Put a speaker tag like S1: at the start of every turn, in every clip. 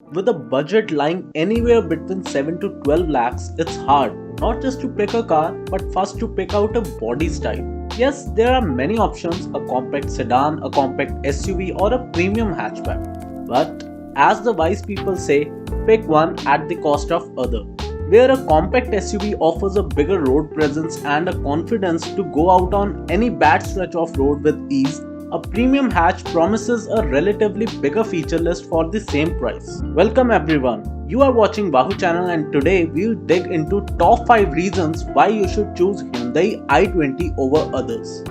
S1: With a budget lying anywhere between 7 to 12 lakhs, it's hard not just to pick a car but first to pick out a body style. Yes, there are many options, a compact sedan, a compact SUV, or a premium hatchback. But as the wise people say, pick one at the cost of other. Where a compact SUV offers a bigger road presence and a confidence to go out on any bad stretch of road with ease, a premium hatch promises a relatively bigger feature list for the same price. Welcome everyone. You are watching Bahu channel and today we'll dig into top 5 reasons why you should choose Hyundai i20 over others.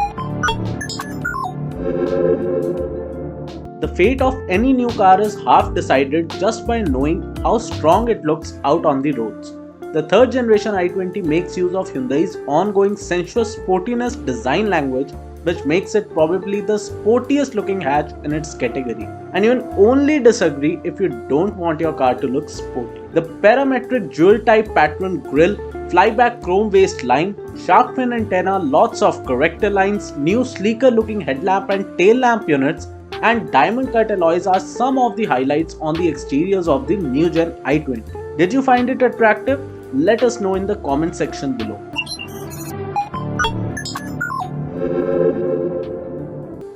S1: The fate of any new car is half decided just by knowing how strong it looks out on the roads. The third generation i20 makes use of Hyundai's ongoing sensuous sportiness design language, which makes it probably the sportiest looking hatch in its category. And you will only disagree if you don't want your car to look sporty. The parametric jewel type pattern grille, flyback chrome waistline, shark fin antenna, lots of corrector lines, new sleeker looking headlamp and tail lamp units, and diamond cut alloys are some of the highlights on the exteriors of the new gen i20. Did you find it attractive? Let us know in the comment section below.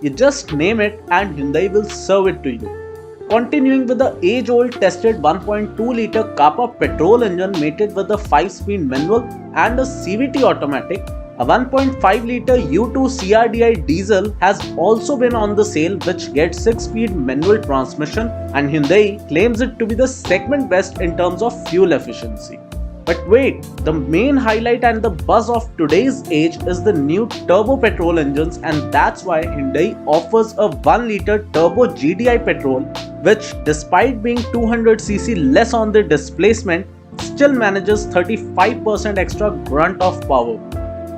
S1: You just name it and Hyundai will serve it to you. Continuing with the age-old tested 1.2-litre Kappa petrol engine mated with a 5-speed manual and a CVT automatic, a 1.5-litre U2 CRDI diesel has also been on the sale, which gets 6-speed manual transmission, and Hyundai claims it to be the segment best in terms of fuel efficiency. But wait, the main highlight and the buzz of today's age is the new turbo petrol engines, and that's why Hyundai offers a 1-litre turbo GDI petrol which, despite being 200cc less on the displacement, still manages 35% extra grunt of power.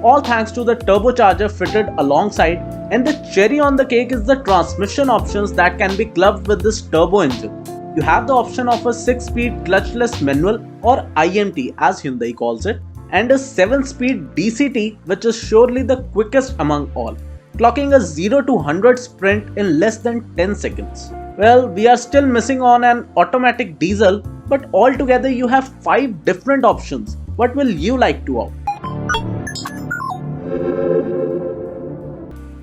S1: All thanks to the turbocharger fitted alongside, and the cherry on the cake is the transmission options that can be clubbed with this turbo engine. You have the option of a 6-speed clutchless manual or IMT as Hyundai calls it, and a 7-speed DCT, which is surely the quickest among all, clocking a 0 to 100 sprint in less than 10 seconds. Well, we are still missing on an automatic diesel, but altogether you have 5 different options. What will you like to opt?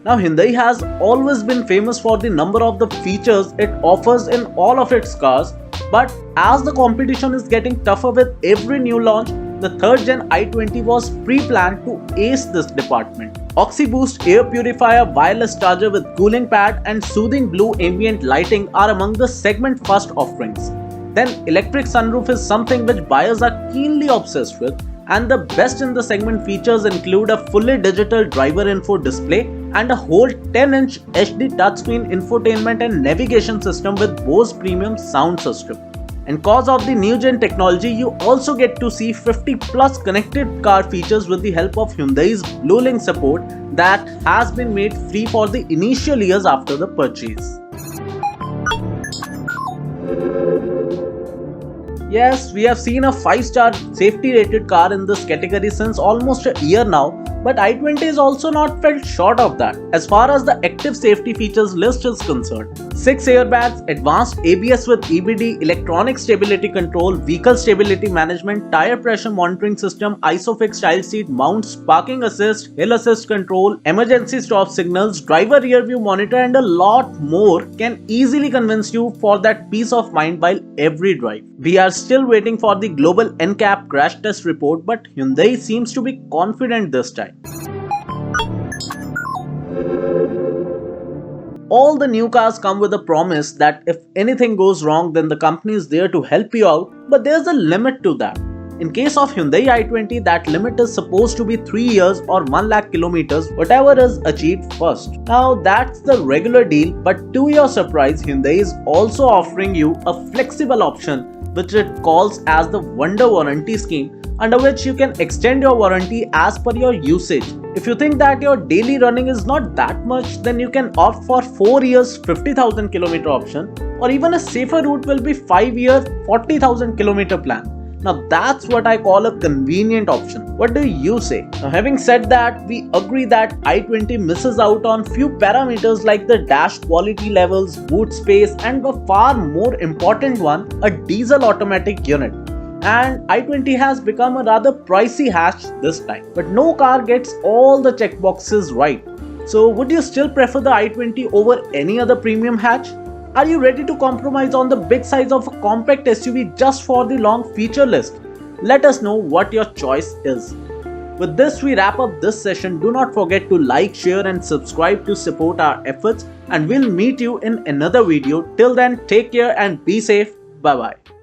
S1: Now, Hyundai has always been famous for the number of the features it offers in all of its cars, but as the competition is getting tougher with every new launch, the 3rd gen i20 was pre-planned to ace this department. OxyBoost air purifier, wireless charger with cooling pad and soothing blue ambient lighting are among the segment first offerings. Then electric sunroof is something which buyers are keenly obsessed with, and the best in the segment features include a fully digital driver info display and a whole 10-inch HD touchscreen infotainment and navigation system with Bose premium sound system. And cause of the new gen technology, you also get to see 50 plus connected car features with the help of Hyundai's BlueLink support that has been made free for the initial years after the purchase. Yes, we have seen a 5-star safety rated car in this category since almost a year now, but i20 is also not felt short of that as far as the active safety features list is concerned. 6 airbags, advanced ABS with EBD, electronic stability control, vehicle stability management, tire pressure monitoring system, ISOFIX child seat mounts, parking assist, hill assist control, emergency stop signals, driver rear view monitor and a lot more can easily convince you for that peace of mind while every drive. We are still waiting for the global NCAP crash test report, but Hyundai seems to be confident this time. All the new cars come with a promise that if anything goes wrong, then the company is there to help you out, but there's a limit to that. In case of Hyundai i20, that limit is supposed to be 3 years or 1 lakh kilometers, whatever is achieved first. Now that's the regular deal, but to your surprise, Hyundai is also offering you a flexible option which it calls as the Wonder Warranty scheme, under which you can extend your warranty as per your usage. If you think that your daily running is not that much, then you can opt for 4 years 50,000 km option, or even a safer route will be 5 year 40,000 km plan. Now that's what I call a convenient option. What do you say? Now having said that, we agree that i20 misses out on few parameters like the dash quality levels, boot space, and the far more important one, a diesel automatic unit. And i20 has become a rather pricey hatch this time. But no car gets all the checkboxes right. So would you still prefer the i20 over any other premium hatch? Are you ready to compromise on the big size of a compact SUV just for the long feature list? Let us know what your choice is. With this, we wrap up this session. Do not forget to like, share, and subscribe to support our efforts. And we'll meet you in another video. Till then, take care and be safe. Bye bye.